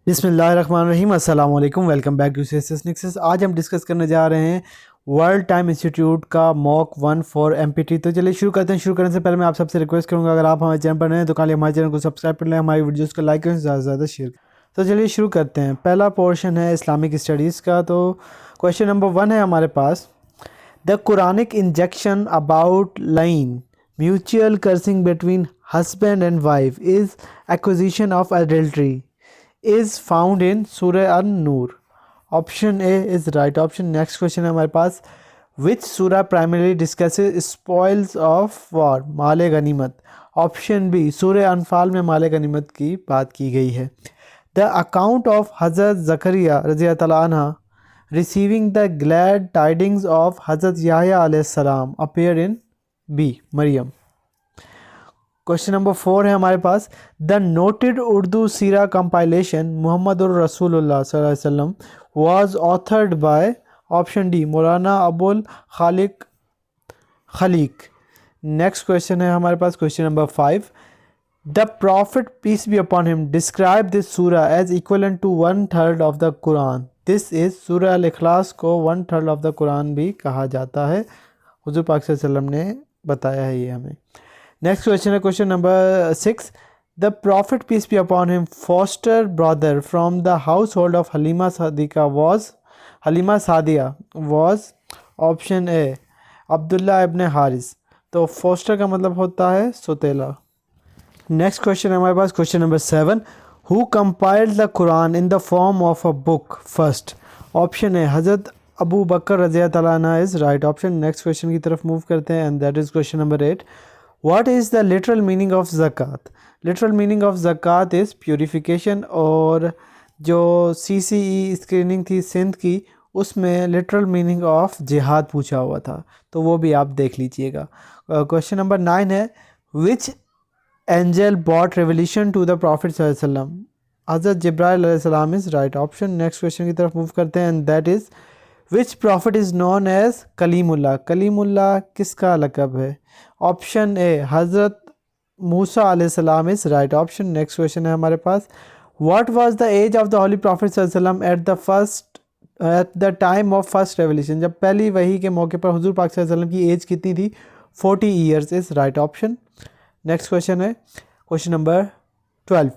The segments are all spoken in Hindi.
बिस्मिल्लाहिर्रहमानिर्रहीम अस्सलाम वालेकुम। Welcome back to CSS Nexus. आज हम डिस्कस करने जा रहे हैं वर्ल्ड टाइम इंस्टीट्यूट का मॉक 1 फॉर एमपीटी। तो चलिए शुरू करते हैं। शुरू करने से पहले मैं आप सबसे रिक्वेस्ट करूंगा, अगर आप हमारे चैनल पर नए हैं तो काले हमारे चैनल को सब्सक्राइब कर लें, हमारी वीडियोस को लाइक करें, ज़्यादा से ज़्यादा शेयर करें। तो चलिए शुरू करते हैं। पहला पोर्शन है इस्लामिक स्टडीज़ का। तो क्वेश्चन नंबर 1 है हमारे पास, द कुरानिक इंजेक्शन अबाउट लाइन mutual cursing between husband and wife is accusation of adultery is found in Surah An-Nur. Option A is right option. Next question है हमारे पास, which surah primarily discusses spoils of war, माले गनीमत? Option B, सूरह अनफाल में माले गनीमत की बात की गई है. The account of Hazrat Zakaria रज़ियल्लाहु ताला अन्हा receiving the glad tidings of Hazrat Yahya alayhi salam appear in B, Maryam. Question number 4 है हमारे पास, the noted Urdu Sira compilation मुहम्मदुर रसूलुल्लाह सल्लल्लाहु अलैहि वसल्लम was authored by? Option D, Maulana Abul Khaliq Khaleeq. Next question है हमारे पास, question number 5, the prophet peace be upon him describe this सूरा as equivalent to 1/3 of the Quran. This is सूरा अल इखलास को 1/3 ऑफ द कुरान भी कहा जाता है. हुजूर पाक सल्लल्लाहु अलैहि वसल्लम ने बताया है ये हमें. नेक्स्ट क्वेश्चन है question number 6, the prophet peace be upon him foster brother from the household of Halima Sadia was? Option A, Abdullah ibn Haris. तो फॉस्टर का मतलब होता है सोतेला. नेक्स्ट क्वेश्चन है हमारे पास, question number 7, who compiled the Quran in the form of a book first? Option A, Hazrat Abu Bakr रज़ियल्लाहु ताला अन्हु is right option. Next question की तरफ मूव करते हैं and that is question number 8, What is the literal meaning of ज़कात? Literal meaning of ज़कात is purification. और जो CCE स्क्रीनिंग थी सिंध की, उसमें literal meaning of जिहाद पूछा हुआ था, तो वो भी आप देख लीजिएगा. क्वेश्चन नंबर 9 है, Which angel brought revelation to the Prophet सल्लल्लाहु अलैहि वसल्लम? हज़रत जिब्राइल अलैहिस्सलाम is right option. Next question की तरफ मूव करते हैं and that is, which prophet is known as कलीमुल्लाह? कलीमुल्लाह किसका लक़ब है? ऑप्शन ए, हज़रत मूसा अलैहिस्सलाम is right option. Next question है हमारे पास, what was the age of the holy prophet सल्लल्लाहु अलैहि वसल्लम at the time of first revelation? जब पहली वही के मौके पर हुजूर पाक सल्लल्लाहु अलैहि वसल्लम की एज कितनी थी? 40 years is right option. Next question है question number 12,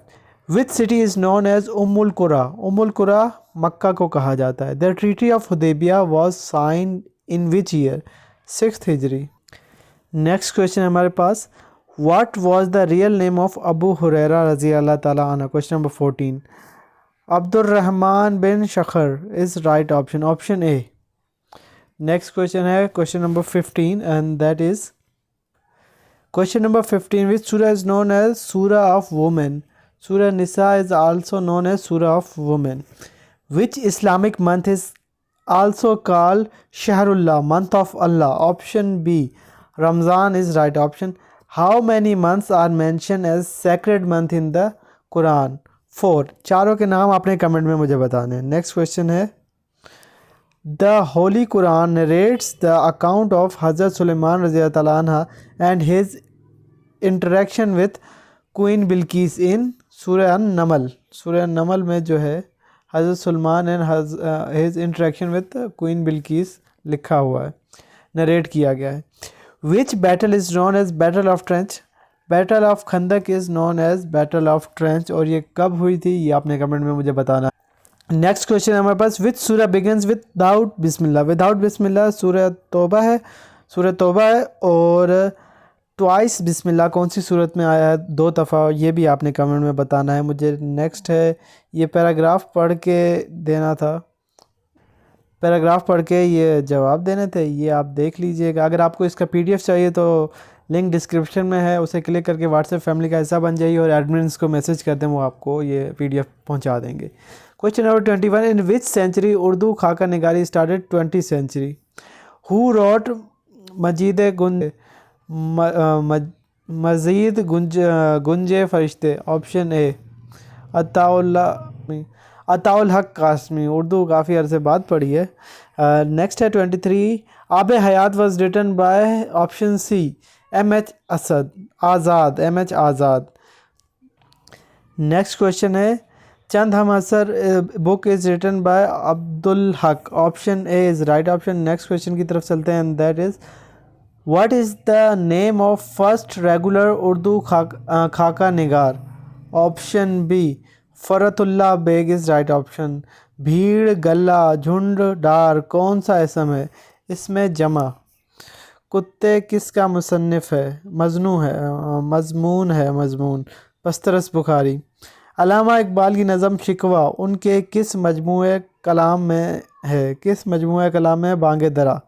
which city is known as उम्मुल कुरा? उम्मुल कुरा मक्का को कहा जाता है. The treaty of Hudaibiya was sign in which year? 6th हिजरी. नेक्स्ट क्वेश्चन है हमारे पास, what was the real name of Abu Hurairah रज़ियल्लाहु ताला अन्हु? Question number 14, Abdurrahman bin Sakhar is right option. Option A. Next question है question number 15 and that is question number 15, which सूरा इज़ नोन एज सूरा ऑफ वुमेन? सूरा निसा इज़ आल्सो नोन एज सूरा of women. Which Islamic month is also called शहरुल्लाह, month of Allah? Option B, Ramzan is right option. How many months are mention as sacred month in the Quran? 4. चारों के नाम आपने कमेंट में मुझे बताने हैं. नेक्स्ट क्वेश्चन है, the holy Quran narrates the account of Hazrat Sulaiman रज़ियल्लाहु ताला अन्हा and his interaction with queen Bilqis in सूरह अन-नमल. सूरह अन-नमल में जो है Hazrat Sulaiman and his interaction with queen Bilqis लिखा हुआ है, नरेट किया गया है. Which battle is known as Battle of Trench? Battle of खंदक is known as Battle of Trench. और ये कब हुई थी ये आपने कमेंट में मुझे बताना. नेक्स्ट क्वेश्चन है हमारे पास, विच सूरा बिगिंस विदाउट बिस्मिल्लाह? विदाउट बिस्मिल्लाह सूरह तौबा है. सूरह तौबा है. और ट्वाइस बिस्मिल्लाह कौन सी सूरत में आया है? 2 दफ़ा. ये भी आपने कमेंट में बताना है मुझे. नेक्स्ट है, ये पैराग्राफ पढ़ के देना था, पैराग्राफ पढ़ के ये जवाब देने थे, ये आप देख लीजिएगा. अगर आपको इसका पीडीएफ चाहिए तो लिंक डिस्क्रिप्शन में है, उसे क्लिक करके व्हाट्सएप फैमिली का हिस्सा बन जाइए और एडमिन्स को मैसेज कर दें, वो आपको ये पीडीएफ पहुंचा देंगे. Question number 21, in which century Urdu खाका निगारी started? 20th century. Who wrote Majeed Gunj Majeed गुंजे फरिश्ते? ऑप्शन ए, अताउल हक कासमी. उर्दू काफ़ी अरसे बाद पढ़ी है. नेक्स्ट है 23, Aab Hayat was written by? Option C, M.H. Azad. M.H. Azad. Next question है, Chand Hum Asar book is written by Abdul Haq, option A is right option. Next question की तरफ चलते हैं, and that is what is the name of first regular Urdu खाका निगार, option B Farhatullah Baig is right option. भीड़, गला, झुंड, डार कौन सा इसम है? इसमें जमा। कुत्ते किसका मुसन्निफ़ है? मजनू है, मजमून है, मजमून। बस्तरस बुखारी। अल्लामा इकबाल की नज़म शिकवा उनके किस मजमूए कलाम में है? किस मजमूए कलाम में? बांगे दरा।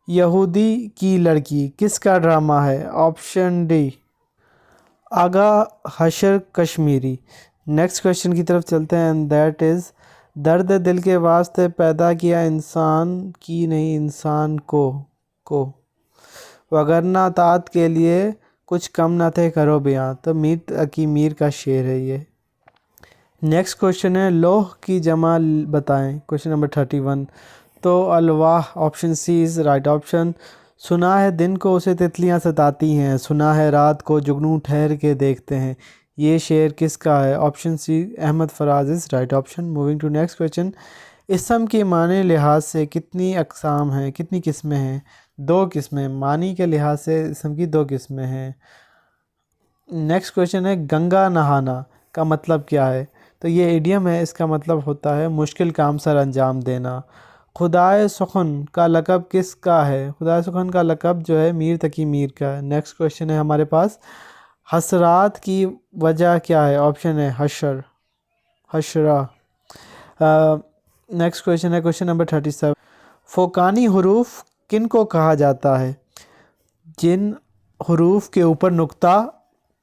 यहूदी की लड़की किसका ड्रामा है? ऑप्शन डी आगा हशर कश्मीरी। नेक्स्ट क्वेश्चन की तरफ चलते हैं, एंड दैट इज़ दर्द दिल के वास्ते पैदा किया इंसान की नहीं इंसान को वगरना तात के लिए कुछ कम ना थे करो बयां। तो मीर तकी मीर का शेर है ये। नेक्स्ट क्वेश्चन है लौह की जमा बताएं, क्वेश्चन नंबर 31। तो अलवाह, option C is right option. सुना है दिन को उसे तितलियां सताती हैं, सुना है रात को जुगनू ठहर के देखते हैं। ये शेर किसका है? Option C Ahmad Faraz is right option. Moving to next question. इसम के मानी लिहाज से कितनी अक़साम हैं, कितनी किस्में हैं? दो किस्में। मानी के लिहाज से इसम की दो किस्में हैं। नेक्स्ट क्वेश्चन है गंगा नहाना का मतलब क्या है? तो ये इडियम है, इसका मतलब होता है मुश्किल काम सर अंजाम देना। खुदाए सुखन का लक़ब किसका है? खुदाए सुखन का लक़ब जो है मीर तकी मीर का है। नेक्स्ट क्वेश्चन है हमारे पास हसरात की वजह क्या है? ऑप्शन है हशर, हशरा। नेक्स्ट क्वेश्चन है क्वेश्चन नंबर 37। फ़ोकानी हरूफ किन को कहा जाता है? जिन हरूफ के ऊपर नुक्ता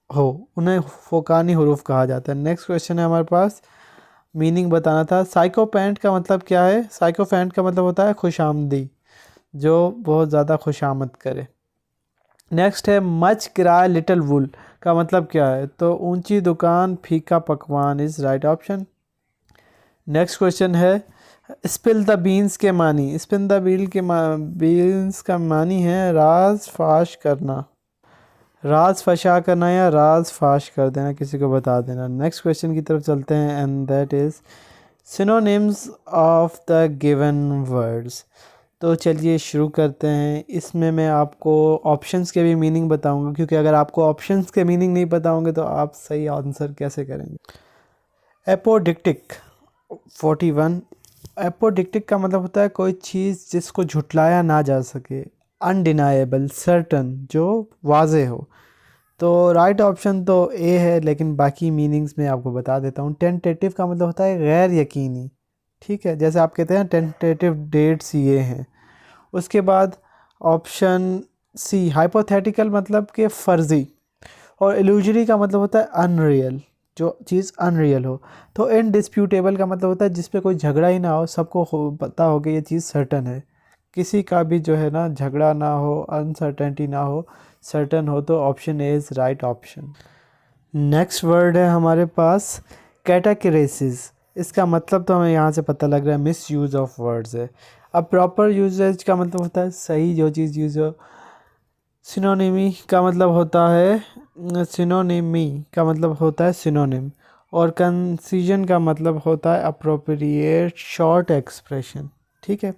हो उन्हें फ़ोकानी हरूफ कहा जाता है। नेक्स्ट क्वेश्चन है हमारे पास, मीनिंग बताना था। साइकोपेंट का मतलब क्या है? साइकोपेंट का मतलब होता है खुशामदी, जो बहुत ज़्यादा खुशामद करे। नेक्स्ट है मच किराए लिटिल वुल का मतलब क्या है? तो ऊंची दुकान फीका पकवान is right option. Next question है स्पिल द बीन्स के मानी। स्पिन द बीन्स का मानी है राज फाश करना, राज फशा करना या राज फाश कर देना, किसी को बता देना। नेक्स्ट क्वेश्चन की तरफ चलते हैं, and that is synonyms of the given words. तो चलिए शुरू करते हैं। इसमें मैं आपको ऑप्शंस के भी मीनिंग बताऊंगा, क्योंकि अगर आपको ऑप्शंस के मीनिंग नहीं पता होंगे तो आप सही आंसर कैसे करेंगे। एपोडिक्टिक 41। एपोडिक्टिक का मतलब होता है कोई चीज़ जिसको झुटलाया ना जा सके, अनडिनाएबल, सर्टन, जो वाजे हो। तो राइट ऑप्शन तो ए है, लेकिन बाकी मीनिंग्स मैं आपको बता देता हूँ। टेंटेटिव का मतलब होता है गैर यकीनी, ठीक है, जैसे आप कहते हैं टेंटेटिव डेट्स ये हैं। उसके बाद ऑप्शन सी हाइपोथेटिकल मतलब कि फ़र्ज़ी, और इल्यूजरी का मतलब होता है अनरियल, जो चीज़ अनरियल हो। तो इनडिस्प्यूटेबल का मतलब होता है जिस पे कोई झगड़ा ही ना हो, सबको पता हो कि ये चीज़ सर्टन है, किसी का भी जो है ना झगड़ा ना हो, अनसर्टेनिटी ना हो, सर्टन हो। तो option A is right option. Next word है हमारे पास कैटाक्रेसिस। इसका मतलब तो हमें यहाँ से पता लग रहा है मिस यूज़ ऑफ वर्ड्स है। अब प्रॉपर यूजेज का मतलब होता है सही जो चीज़ यूज़ हो। सिनोनिमी का मतलब होता है सिनोनिम, और कंसीजन का मतलब होता है अप्रोप्रिएट शॉर्ट एक्सप्रेशन, ठीक है।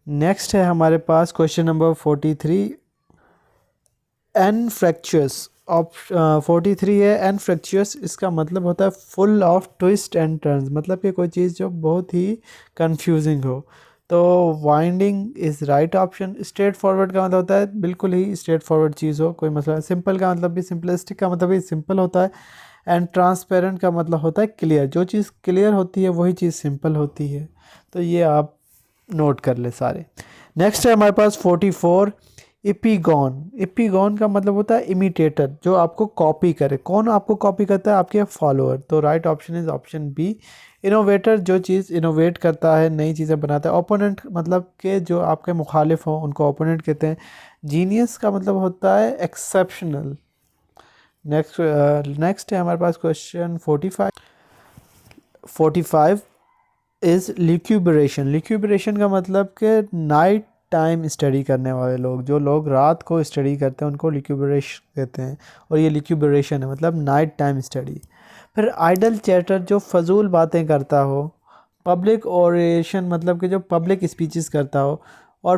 नेक्स्ट है हमारे पास क्वेश्चन नंबर 43। एनफ्रैक्चुअस 43 है एनफ्रैक्चुअस। इसका मतलब होता है full of twist and turns, मतलब कि कोई चीज़ जो बहुत ही कंफ्यूजिंग हो। तो winding is right option. Straight forward का मतलब होता है बिल्कुल ही स्ट्रेट फॉरवर्ड चीज़ हो, कोई मसला। सिंपल का मतलब भी, सिंपलिस्टिक का मतलब भी सिंपल होता है। एंड ट्रांसपेरेंट का मतलब होता है क्लियर, जो चीज़ क्लियर होती है वही चीज़ सिंपल होती है। तो ये आप नोट कर ले सारे। नेक्स्ट है हमारे पास 44 इपीगॉन। इपीगॉन का मतलब होता है इमिटेटर, जो आपको कॉपी करे। कौन आपको कॉपी करता है? आपके फॉलोअर। तो right option is option B innovator, जो चीज़ इनोवेट करता है, नई चीज़ें बनाता है। ओपोनेंट मतलब के जो आपके मुखालिफ हों उनको ओपोनेंट कहते हैं। जीनियस का मतलब होता है एक्सेप्शनल। नेक्स्ट है हमारे पास क्वेश्चन 45 इज़ लिक्यूबरेशन। लिक्यूबरेशन का मतलब कि नाइट टाइम स्टडी करने वाले लोग, जो लोग रात को स्टडी करते हैं उनको लिक्यूबरेशन कहते हैं, और ये लिक्यूबरेशन है मतलब नाइट टाइम स्टडी। फिर आइडल चैटर, जो फजूल बातें करता हो। पब्लिक ओरेशन मतलब कि जो पब्लिक स्पीचेस करता हो। और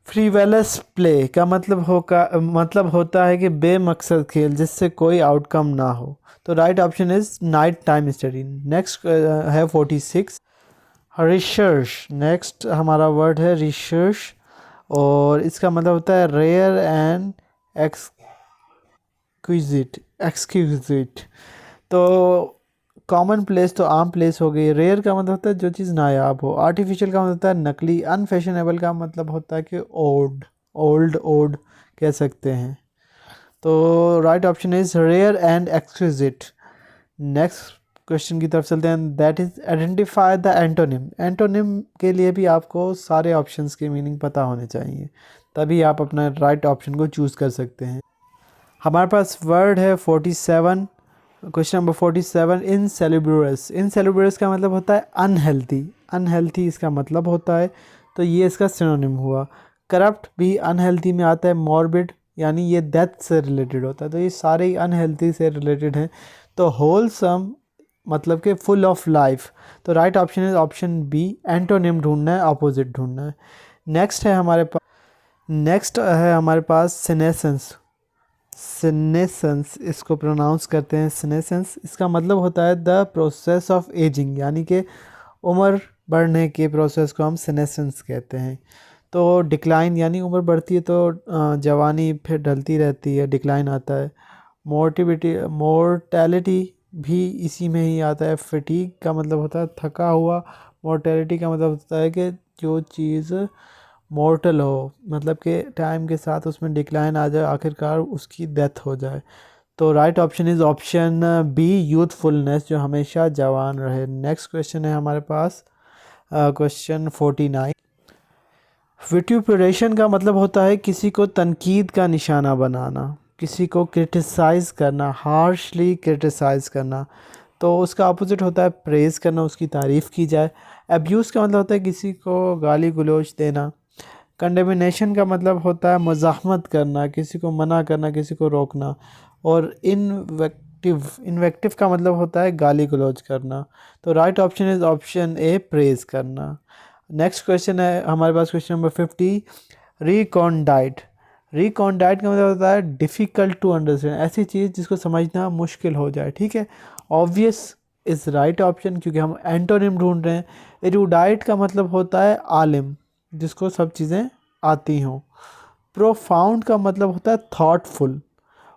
फ्रीवेलस प्ले का मतलब होता है कि बेमकसद खेल जिससे कोई आउटकम ना हो। तो right option is night time study. Next है 46 रिसर्च। नेक्स्ट हमारा वर्ड है रिसर्च, और इसका मतलब होता है रेयर एंड एक्सक्यूजिट। तो कॉमन प्लेस तो आम प्लेस हो गई। रेयर का मतलब होता है जो चीज़ नायाब हो। आर्टिफिशियल का मतलब होता है नकली। अनफैशनेबल का मतलब होता है कि ओल्ड कह सकते हैं। तो right option is rare and exquisite. Next question की तरफ चलते हैं, that is identify the antonym. Antonym के लिए भी आपको सारे ऑप्शंस के मीनिंग पता होने चाहिए, तभी आप अपना राइट ऑप्शन को चूज़ कर सकते हैं। हमारे पास वर्ड है 47। Question number 47 इनसेल्यूब्रस। इनसेल्यूब्रस का मतलब होता है अनहेल्थी। अनहेल्थी इसका मतलब होता है, तो ये इसका सिनोनिम हुआ। करप्ट भी अनहेल्थी में आता है। मॉर्बिड यानी ये डेथ से रिलेटेड होता है, तो ये सारे ही अनहेल्थी से रिलेटेड हैं। तो होलसम मतलब कि फुल ऑफ लाइफ। तो right option is option B, antonym ढूंढना है, अपोजिट ढूंढना है। नेक्स्ट है हमारे पास सिनेसेंस। सिनेसेंस इसको प्रोनाउंस करते हैं सिनेसेंस। इसका मतलब होता है द प्रोसेस ऑफ एजिंग, यानी कि उम्र बढ़ने के प्रोसेस को हम सिनेसेंस कहते हैं। तो डिक्लाइन यानी उम्र बढ़ती है तो जवानी फिर ढलती रहती है, डिक्लाइन आता है। मोर्टेलिटी भी इसी में ही आता है। फटीग का मतलब होता है थका हुआ। मोर्टेलिटी का मतलब होता है कि जो चीज़ मॉर्टल हो, मतलब कि टाइम के साथ उसमें डिक्लाइन आ जाए, आखिरकार उसकी डेथ हो जाए। तो right option is option B, youthfulness, जो हमेशा जवान रहे। नेक्स्ट क्वेश्चन है हमारे पास क्वेश्चन 49। विट्यूपरेशन का मतलब होता है किसी को तनकीद का निशाना बनाना, किसी को क्रिटिसाइज़ करना, हार्शली क्रिटिसाइज़ करना। तो उसका अपोजिट होता है प्रेज़ करना, उसकी तारीफ़ की जाए। अब्यूज़ का मतलब होता है किसी को गाली गलौज देना। कंडेमिनेशन का मतलब होता है मज़ाहमत करना, किसी को मना करना, किसी को रोकना। और इन्वेक्टिव का मतलब होता है गाली गलौज करना। तो right option is option A, praise करना। नेक्स्ट क्वेश्चन है हमारे पास क्वेश्चन नंबर 50 रिकॉन्डाइट। रिकॉन्डाइट का मतलब होता है डिफ़िकल्ट टू अंडरस्टैंड, ऐसी चीज़ जिसको समझना मुश्किल हो जाए। ठीक है, ऑब्वियस इज़ राइट ऑप्शन, क्योंकि हम एंटोनिम ढूंढ रहे हैं। एरूडाइट का मतलब होता है आलिम, जिसको सब चीज़ें आती हों। प्रोफाउंड का मतलब होता है थॉटफुल।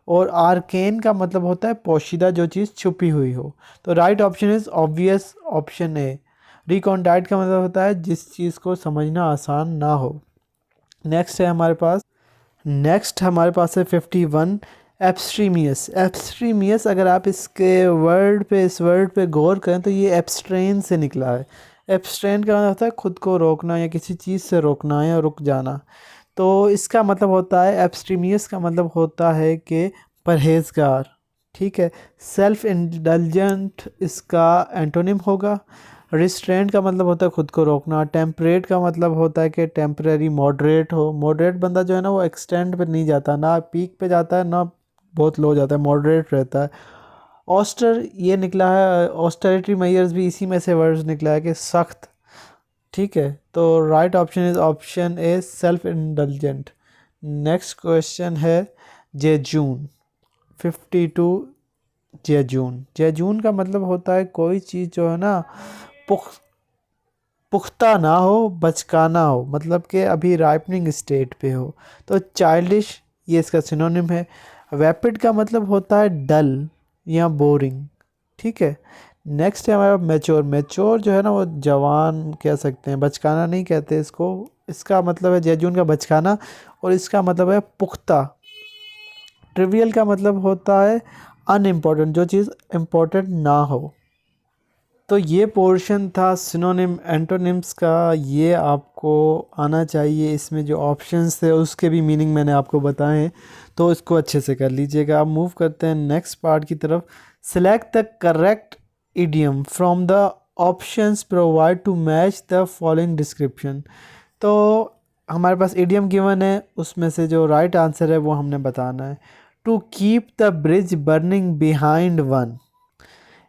और आर्केन का मतलब होता है पोशीदा, जो चीज़ छुपी हुई हो। तो right option is obvious option A. Recondite का मतलब होता है जिस चीज़ को समझना आसान ना हो। नेक्स्ट हमारे पास है 51 एब्स्ट्रीमियस। एब्स्ट्रीमियस अगर आप इस वर्ड पे गौर करें तो ये एब्स्ट्रेन से निकला है। एब्स्ट्रेन का मतलब होता है खुद को रोकना या किसी चीज़ से रोकना या रुक जाना। तो इसका मतलब होता है एब्स्ट्रीमियस का मतलब होता है कि परहेजगार। ठीक है, सेल्फ इंडल्जेंट इसका एंटोनिम होगा। रिस्ट्रेंट का मतलब होता है खुद को रोकना। टेम्परेट का मतलब होता है कि टेम्परेरी, मॉडरेट हो। मॉडरेट बंदा जो है ना वो एक्सटेंड पे नहीं जाता, ना पीक पे जाता है ना बहुत लो जाता है, मॉडरेट रहता है। ऑस्टर ये निकला है, ऑस्टेरिटी मेजर्स भी इसी में से वर्ड्स निकला है कि सख्त। ठीक है, तो right option is option A, self indulgent. Next question है जेजून 52। जेजून, जेजून का मतलब होता है कोई चीज़ जो है ना पुख पुख्ता ना हो, बचकाना हो, मतलब कि अभी राइपनिंग स्टेट पे हो। तो चाइल्डिश ये इसका सिनोनिम है। वैपिड का मतलब होता है डल या बोरिंग। ठीक है, नेक्स्ट है हमारा मैच्योर। मैच्योर जो है ना वो जवान कह सकते हैं, बचकाना नहीं कहते इसको। इसका मतलब है जैजून का बचकाना, और इसका मतलब है पुख्ता। ट्रिवियल का मतलब होता है अनइम्पोर्टेंट, जो चीज़ इम्पोर्टेंट ना हो। तो ये पोर्शन था सिनोनिम एंटोनिम्स का, ये आपको आना चाहिए। इसमें जो ऑप्शंस थे उसके भी मीनिंग मैंने आपको बताए हैं, तो इसको अच्छे से कर लीजिएगा। आप मूव करते हैं नेक्स्ट पार्ट की तरफ। Select the correct idiom from the options provide to match the following description. तो हमारे पास इडियम गिवन है, उसमें से जो राइट आंसर है वो हमने बताना है। To keep the bridge burning behind one,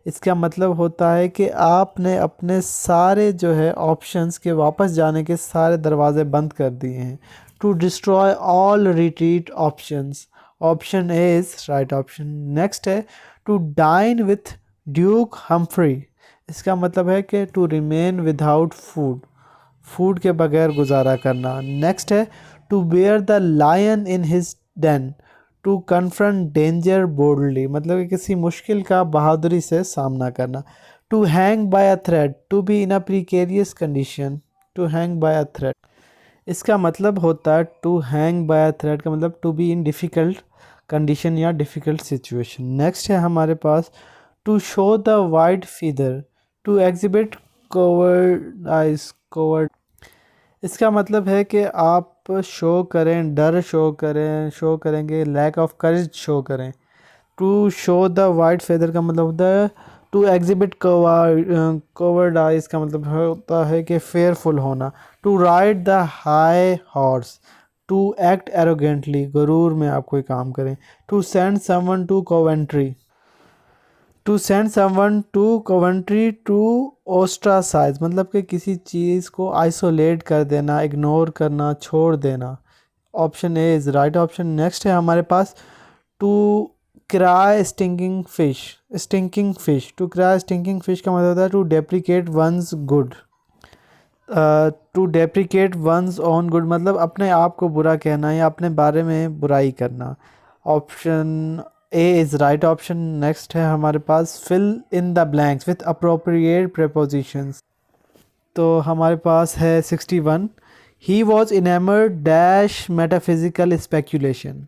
इसका मतलब होता है कि आपने अपने सारे जो है ऑप्शंस के वापस जाने के सारे दरवाजे बंद कर दिए हैं। To destroy all retreat options, option A is right option. Next है to dine with Duke Humphrey, इसका मतलब है कि to remain without food, food के बगैर गुजारा करना। नेक्स्ट है to bear the lion in his den, to confront danger boldly, मतलब कि किसी मुश्किल का बहादुरी से सामना करना। To hang by a thread, to be in a precarious condition, to hang by a thread, इसका मतलब होता है to hang by a thread का मतलब to be in difficult condition या डिफ़िकल्ट सिचुएशन। नेक्स्ट है हमारे पास to show the white feather, to exhibit cowardice, coward, इसका मतलब है कि आप शो करें, डर शो करें, शो करेंगे, लैक ऑफ करेज शो करें। To show the white feather का मतलब होता है टू एग्जिबिट कवर्ड आइज का मतलब होता है कि फेयरफुल होना। To ride the high horse, to act arrogantly, गरूर में आप कोई काम करें। To send someone to Coventry, to send someone to Coventry, to ostracize, मतलब कि किसी चीज़ को आइसोलेट कर देना, इग्नोर करना, छोड़ देना। Option A is right option. Next है हमारे पास to cry stinking fish, stinking fish, to cry stinking fish का मतलब होता है to deprecate one's good, to deprecate one's own good, मतलब अपने आप को बुरा कहना या अपने बारे में बुराई करना। Option A is right option. Next है हमारे पास fill in the blanks with appropriate prepositions, तो हमारे पास है 61। He was enamoured dash metaphysical speculation,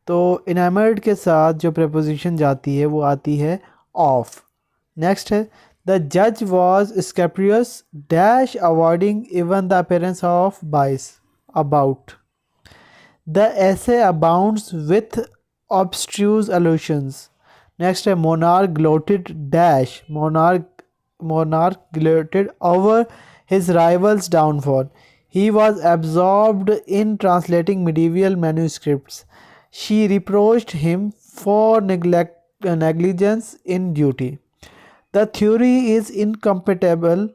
तो इनेमर्ड के साथ जो प्रेपोजिशन जाती है वो आती है ऑफ। नेक्स्ट है द जज was scrupulous dash avoiding even the appearance of bias about, the essay abounds with obstruse allusions. Next है monarch gloated dash, monarch gloated over his rival's downfall. He was absorbed in translating medieval manuscripts. She reproached him for negligence in duty. The theory is incompatible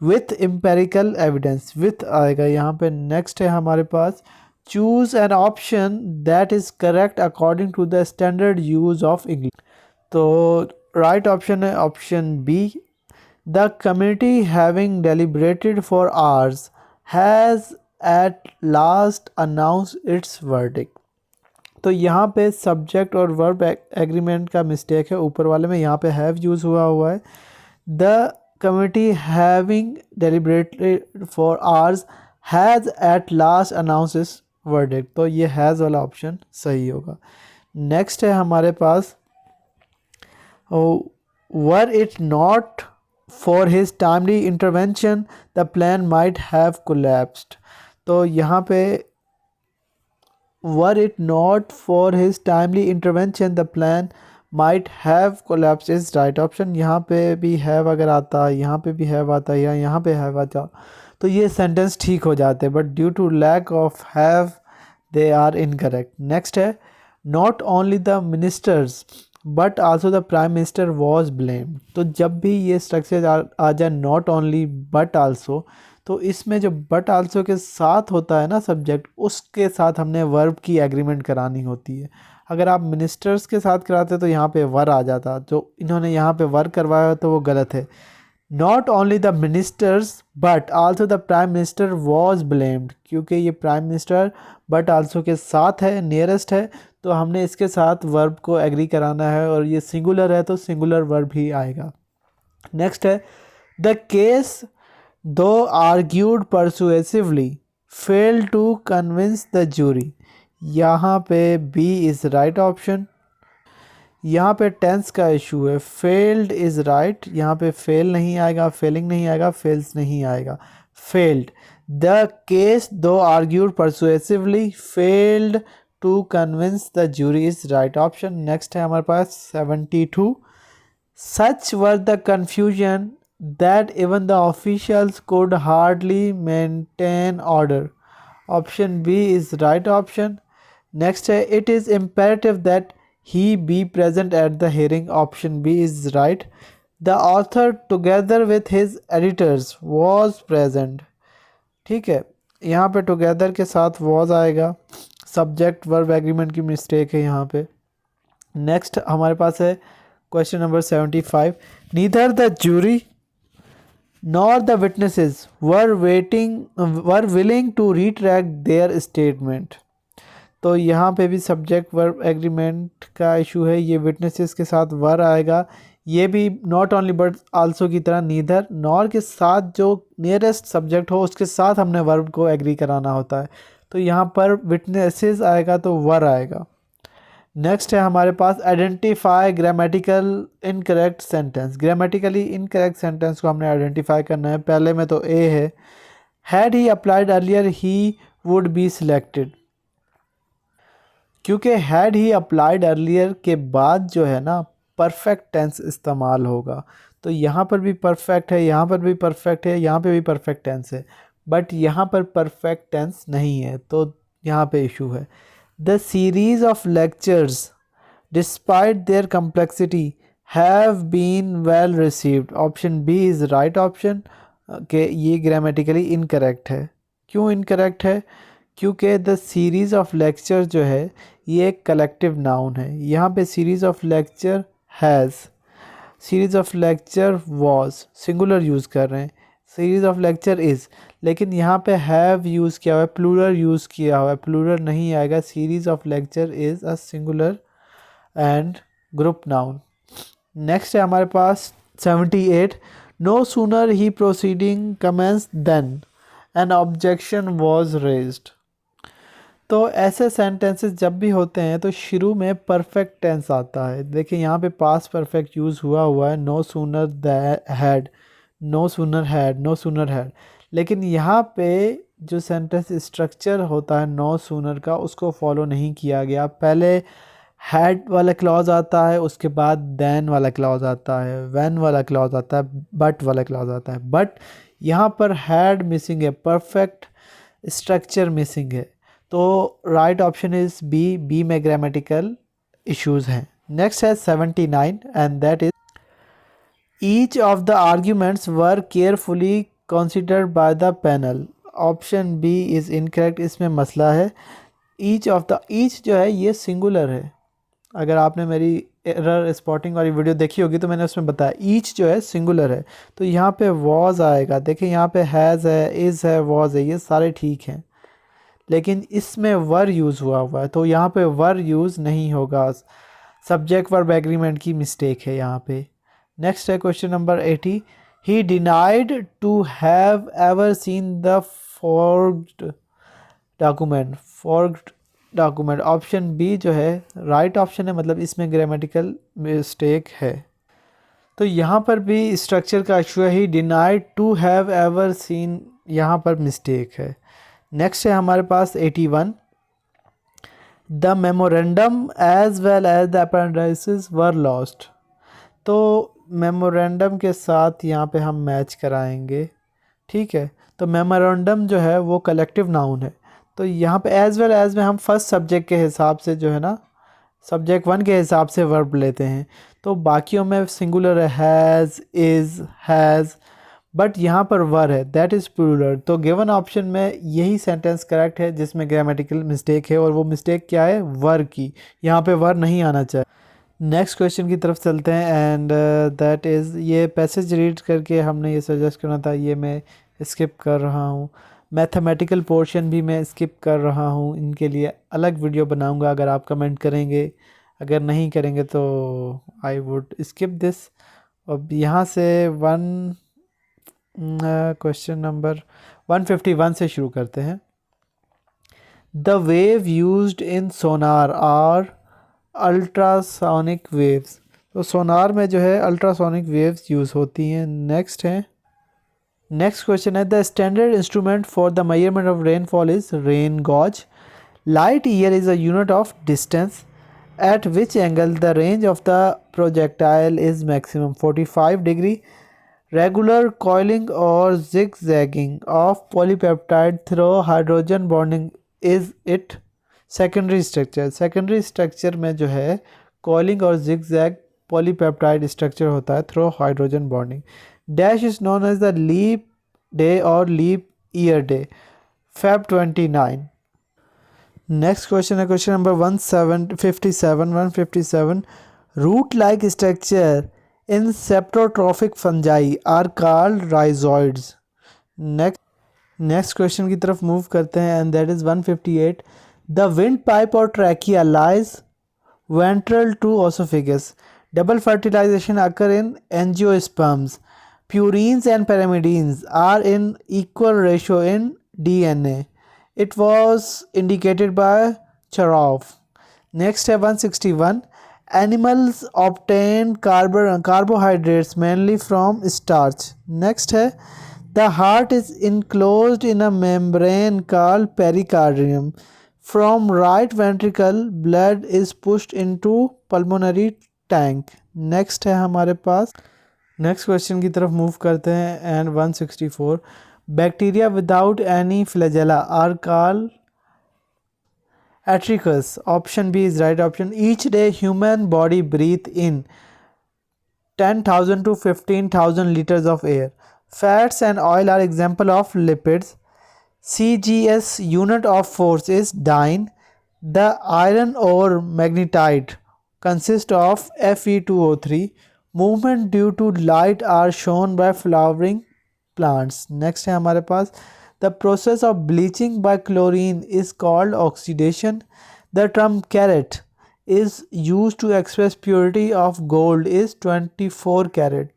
with empirical evidence. With आएगा यहाँ पे। नेक्स्ट है हमारे पास choose an option that is correct according to the standard use of English. तो right option है option B. The committee having deliberated for hours has at last announced its verdict. तो यहाँ पे सब्जेक्ट और वर्ब एग्रीमेंट का मिस्टेक है, ऊपर वाले में यहाँ पे हैव यूज़ हुआ है। The committee having deliberated for hours has at last announce its verdict, तो ये हैज़ वाला ऑप्शन सही होगा। नेक्स्ट है हमारे पास were it not for his timely intervention the plan might have collapsed, तो यहाँ पे were it not for his timely intervention the plan might have collapsed is right option। यहाँ पे भी have अगर आता, यहाँ पे भी have आता या यहाँ पे have आता तो ये सेंटेंस ठीक हो जाते, but due to lack of have they are incorrect। Next है not only the ministers but also the prime minister was blamed, तो जब भी ये स्ट्रक्चर आ जाए not only but also, तो इसमें जो बट आल्सो के साथ होता है ना सब्जेक्ट, उसके साथ हमने वर्ब की एग्रीमेंट करानी होती है। अगर आप मिनिस्टर्स के साथ कराते तो यहाँ पे वर आ जाता, जो इन्होंने यहाँ पे वर करवाया तो वो गलत है। Not only the ministers but also the prime minister was blamed, क्योंकि ये प्राइम मिनिस्टर बट आल्सो के साथ है, नियरेस्ट है, तो हमने इसके साथ वर्ब को एग्री कराना है, और ये सिंगुलर है तो सिंगुलर वर्ब ही आएगा। नेक्स्ट है the case though argued persuasively fail to convince the jury, यहाँ पे बी इज़ राइट ऑप्शन। यहाँ पे टेंस का इशू है, फेल्ड इज़ राइट, यहाँ पे फेल नहीं आएगा, फेलिंग नहीं आएगा, फेल्स नहीं आएगा, failed. The case though argued persuasively failed to convince the jury is right option. Next है हमारे पास 72। Such were the confusion that even the officials could hardly maintain order. Option B is right option. Next है, it is imperative that he be present at the hearing. Option B is right. The author together with his editors was present. ठीक है, यहाँ पे टुगेदर के साथ वॉज आएगा, सब्जेक्ट वर्ब एग्रीमेंट की मिस्टेक है यहाँ पे। नेक्स्ट हमारे पास है question number 75, neither the jury nor the witnesses were willing to retract their statement. तो यहाँ पे भी सब्जेक्ट वर्ब एग्रीमेंट का इशू है, ये विटनेसेस के साथ वर आएगा। ये भी नॉट ओनली बट आल्सो की तरह नीदर नॉर के साथ जो नियरेस्ट सब्जेक्ट हो उसके साथ हमने वर्ब को एग्री कराना होता है, तो यहाँ पर विटनेसेस आएगा तो वर आएगा। नेक्स्ट है हमारे पास identify grammatical incorrect sentence. Grammatically incorrect sentence को हमने आइडेंटिफाई करना है। पहले में तो ए है, had he applied earlier he would be selected, क्योंकि हैड ही अप्लाइड अर्लियर के बाद जो है ना परफेक्ट टेंस इस्तेमाल होगा। तो यहाँ पर भी परफेक्ट है, यहाँ पर भी परफेक्ट है, यहाँ पे भी परफेक्ट टेंस है, बट यहाँ पर परफेक्ट टेंस नहीं है, तो यहाँ पे इशू है। The series of lectures despite their complexity have been well received. Option B is right option के ये ग्रामेटिकली इनकरेक्ट है। क्यों इनकरेक्ट है? क्योंकि द सीरीज़ ऑफ लेक्चर जो है ये एक कलेक्टिव नाउन है। यहाँ पे series of lecture has, series of lecture was, singular use कर रहे हैं, सीरीज़ ऑफ लेक्चर इज़, लेकिन यहाँ पे हैव यूज़ किया हुआ है, प्लूरल यूज़ किया हुआ है, प्लूरल नहीं आएगा। Series of lecture is a singular and group noun. Next है हमारे पास 78, नो सूनर ही proceeding commence than an objection was raised. तो ऐसे सेंटेंसेस जब भी होते हैं तो शुरू में परफेक्ट टेंस आता है। देखिए यहाँ पे पास्ट परफेक्ट यूज़ हुआ है, no sooner had, no sooner had, no sooner had, लेकिन यहाँ पे जो सेंटेंस स्ट्रक्चर होता है नो सूनर का उसको फॉलो नहीं किया गया। पहले हैड वाला क्लॉज आता है, उसके बाद देन वाला क्लॉज आता है, व्हेन वाला क्लॉज आता है, बट वाला क्लॉज आता है, बट यहाँ पर हैड मिसिंग है, परफेक्ट स्ट्रक्चर मिसिंग है। तो right option is B, B में ग्रामेटिकल इश्यूज़ हैं। नेक्स्ट है 79 and that is each of the arguments were carefully considered by the panel. Option B is incorrect, इसमें मसला है। ईच ऑफ द, ईच जो है ये सिंगुलर है। अगर आपने मेरी एरर स्पॉटिंग वाली वीडियो देखी होगी तो मैंने उसमें बताया ईच जो है सिंगुलर है, तो यहाँ पे वॉज आएगा। देखिए यहाँ पे हैज़ है, इज़ है, वॉज है, ये सारे ठीक हैं, लेकिन इसमें वर यूज़ हुआ है तो यहाँ पे वर यूज़ नहीं होगा। सब्जेक्ट वर्ब एग्रीमेंट की मिस्टेक है यहाँ पे। नेक्स्ट है question number 80, he denied to have ever seen the forged document, forged document. Option B जो है राइट ऑप्शन है, मतलब इसमें ग्रामेटिकल मिस्टेक है। तो यहाँ पर भी स्ट्रक्चर का इशू है, he denied to have ever seen, यहाँ पर मिस्टेक है। नेक्स्ट है हमारे पास 81, the memorandum as well as the appendices were lost. तो मेमोरेंडम के साथ यहाँ पे हम मैच कराएंगे, ठीक है। तो मेमोरेंडम जो है वो कलेक्टिव नाउन है, तो यहाँ पे एज वेल एज में हम फर्स्ट सब्जेक्ट के हिसाब से जो है ना सब्जेक्ट वन के हिसाब से वर्ब लेते हैं। तो बाकियों में सिंगुलर है, हैज़, इज़, हैज़, बट यहाँ पर वर है, दैट इज़ प्लूरल। तो गिवन ऑप्शन में यही सेंटेंस करेक्ट है जिसमें ग्रामेटिकल मिस्टेक है, और वो मिस्टेक क्या है, वर की। यहाँ पे वर नहीं आना चाहिए। नेक्स्ट क्वेश्चन की तरफ चलते हैं एंड दैट इज़, ये पैसेज रीड करके हमने ये सजेस्ट करना था, ये मैं स्किप कर रहा हूँ। मैथमेटिकल पोर्शन भी मैं स्किप कर रहा हूँ, इनके लिए अलग वीडियो बनाऊँगा अगर आप कमेंट करेंगे। अगर नहीं करेंगे तो आई वुड स्किप दिस। अब यहाँ से क्वेश्चन नंबर 151 से शुरू करते हैं। The wave used in sonar are ultrasonic waves. तो सोनार में जो है अल्ट्रासोनिक वेव्स यूज़ होती हैं। नेक्स्ट है, नेक्स्ट क्वेश्चन है, the standard instrument for the measurement of rainfall is rain gauge. Light year is a unit of distance at which angle the range of the projectile is maximum 45 degree, Regular coiling or zigzagging of polypeptide through hydrogen bonding is it? Secondary structure, secondary structure में जो है कॉलिंग और जिगजैग पॉलीपेप्टाइड स्ट्रक्चर होता है through hydrogen bonding. Dash is known as the leap day और leap year day. Feb 29. Next question is question number 157. Root-like structure in saprotrophic fungi are called rhizoids. Next question की तरफ move करते हैं and that is 158. The windpipe or trachea lies ventral to esophagus. Double fertilization occur in angiosperms. Purines and pyrimidines are in equal ratio in DNA. It was indicated by Charov. Next है 161. Animals obtain carbohydrates mainly from starch. Next है the heart is enclosed in a membrane called pericardium. From right ventricle blood is pushed into pulmonary tank. Next है हमारे पास, नेक्स्ट क्वेश्चन की तरफ मूव करते हैं and 164. Bacteria without any flagella are called atrichous. Option B is right option. Each day human body breathe in 10,000 to 15,000 liters of air. Fats and oil are example of lipids. CGS unit of force is dyne. The iron ore magnetite consists of Fe2O3. Movement due to light are shown by flowering plants. Next है हमारे पास, the process of bleaching by chlorine is called oxidation. The term carat is used to express purity of gold is 24 carat.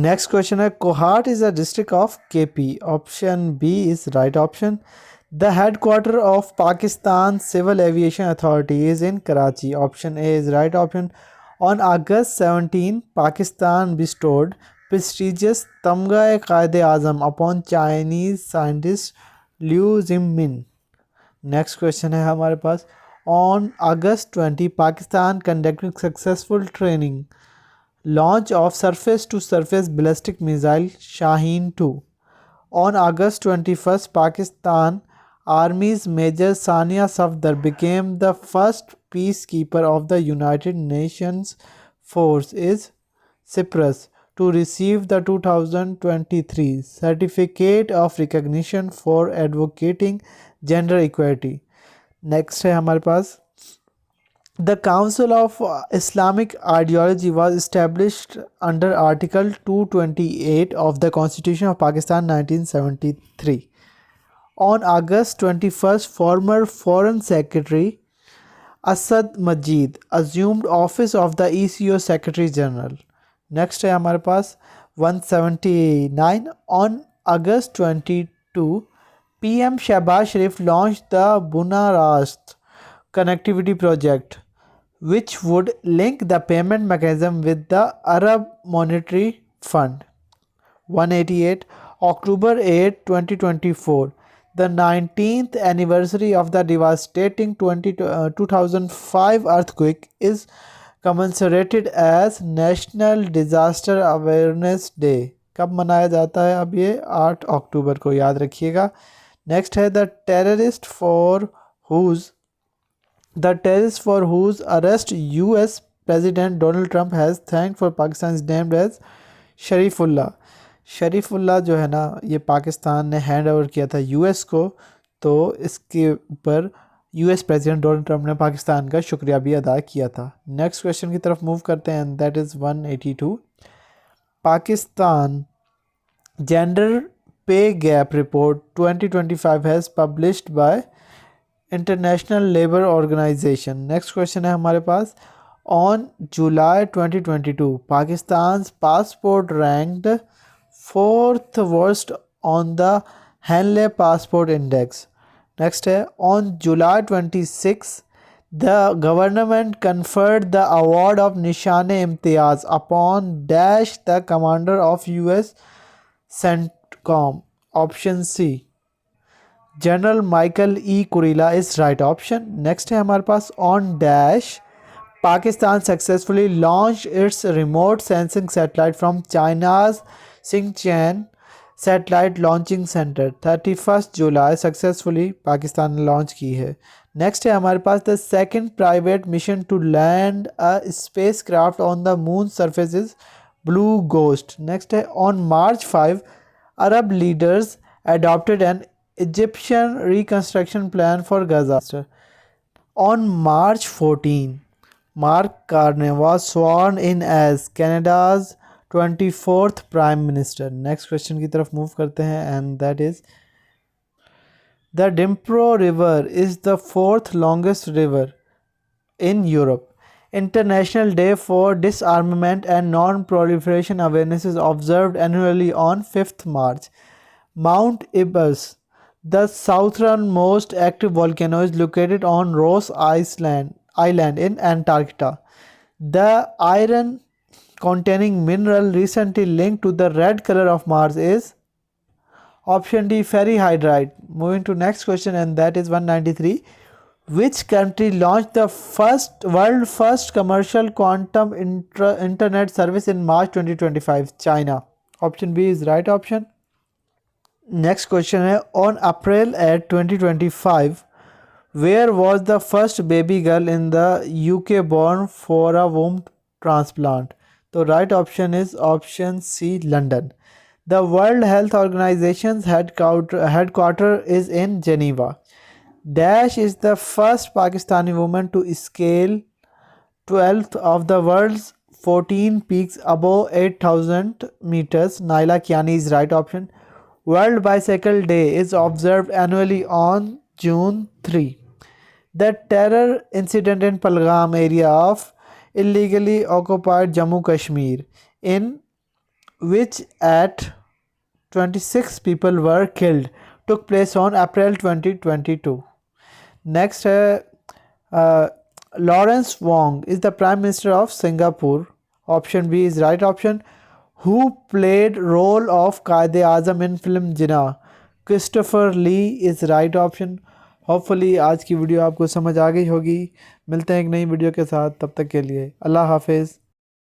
Next question है, Kohat is a district of KP. Option B is right option. The headquarter of Pakistan Civil Aviation Authority is in Karachi. Option A is right option. On August 17, Pakistan bestowed prestigious Tamga-e-Qaid-e-Azam upon Chinese scientist Liu Xinmin. Next question है हमारे पास, on August 20, Pakistan conducted successful training launch of surface-to-surface ballistic missile Shaheen-2. On August 21st, Pakistan Army's Major Sania Safdar became the first peacekeeper of the United Nations Force is Cyprus to receive the 2023 Certificate of Recognition for Advocating Gender Equality. Next है हमारे पास, the Council of Islamic Ideology was established under Article 228 of the Constitution of Pakistan 1973. On August 21st, former Foreign Secretary Asad Majid assumed office of the ECO Secretary General. Next है हमारे पास 179. On August 22, PM Shehbaz Sharif launched the Buna Rast connectivity project, which would link the payment mechanism with the Arab Monetary Fund. 188. October 8, 2024. The 19th anniversary of the devastating 2005 earthquake is commemorated as National Disaster Awareness Day. कब मनाया जाता है? अब ये 8 अक्टूबर को, याद रखिएगा. नेक्स्ट है, the terrorist for whose arrest US President Donald Trump has thanked for Pakistan is named as Sharifullah. Sharifullah जो है ना, ये पाकिस्तान ने हैंड ओवर किया था यूएस को, तो इसके ऊपर यूएस प्रेसिडेंट डोनाल्ड ट्रंप ने पाकिस्तान का शुक्रिया भी अदा किया था. नेक्स्ट क्वेश्चन की तरफ मूव करते हैं, that is 182. Pakistan gender pay gap report 2025 has published by International Labour Organization. Next question है हमारे पास, on July 2022 Pakistan passport ranked 4th worst on the Henley Passport Index. Next है, on July 26, the government conferred the award of Nishan-e-Imtiyaz upon dash the commander of US CENTCOM. Option C, General Michael E. Kurila is right option. Next है हमारे पास, on dash Pakistan successfully launched its remote sensing satellite from China's Xinjiang Satellite Launching Center 31st जुलाई सक्सेसफुली पाकिस्तान ने लॉन्च की है। नेक्स्ट है हमारे पास the second private mission to land a spacecraft on the moon surface is Blue Ghost. Next है on March 5 Arab leaders adopted an Egyptian reconstruction plan for Gaza. On March 14, Mark Carney was sworn in as Canada's 24th Prime Minister. Next question की तरफ move करते हैं and that is the Dnipro River is the fourth longest river in Europe. International Day for Disarmament and Non-Proliferation Awareness is observed annually on 5th March. Mount Elbrus, the southernmost active volcano, is located on Ross Island in Antarctica. The iron containing mineral recently linked to the red color of Mars is option D, ferrihydrite. Moving to next question and that is 193. Which country launched the world first commercial quantum internet service in March 2025? China. Option B is right option. Next question है on April 8, 2025 where was the first baby girl in the UK born for a womb transplant? तो right option is option C, London. The World Health Organization's headquarter is in Geneva. Dash is the first Pakistani woman to scale 12th of the world's 14 peaks above 8,000 meters. Naila Kiani is right option. World Bicycle Day is observed annually on June 3. The terror incident in Pahalgam area of illegally occupied Jammu Kashmir, in which at 26 people were killed, took place on April 2022. Next, Lawrence Wong is the Prime Minister of Singapore. Option B is right option. Who played role of Quaid-e-Azam in film Jinnah? Christopher Lee is right option. Hopefully आज की वीडियो आपको समझ आ गई होगी। मिलते हैं एक नई वीडियो के साथ, तब तक के लिए अल्लाह हाफिज़।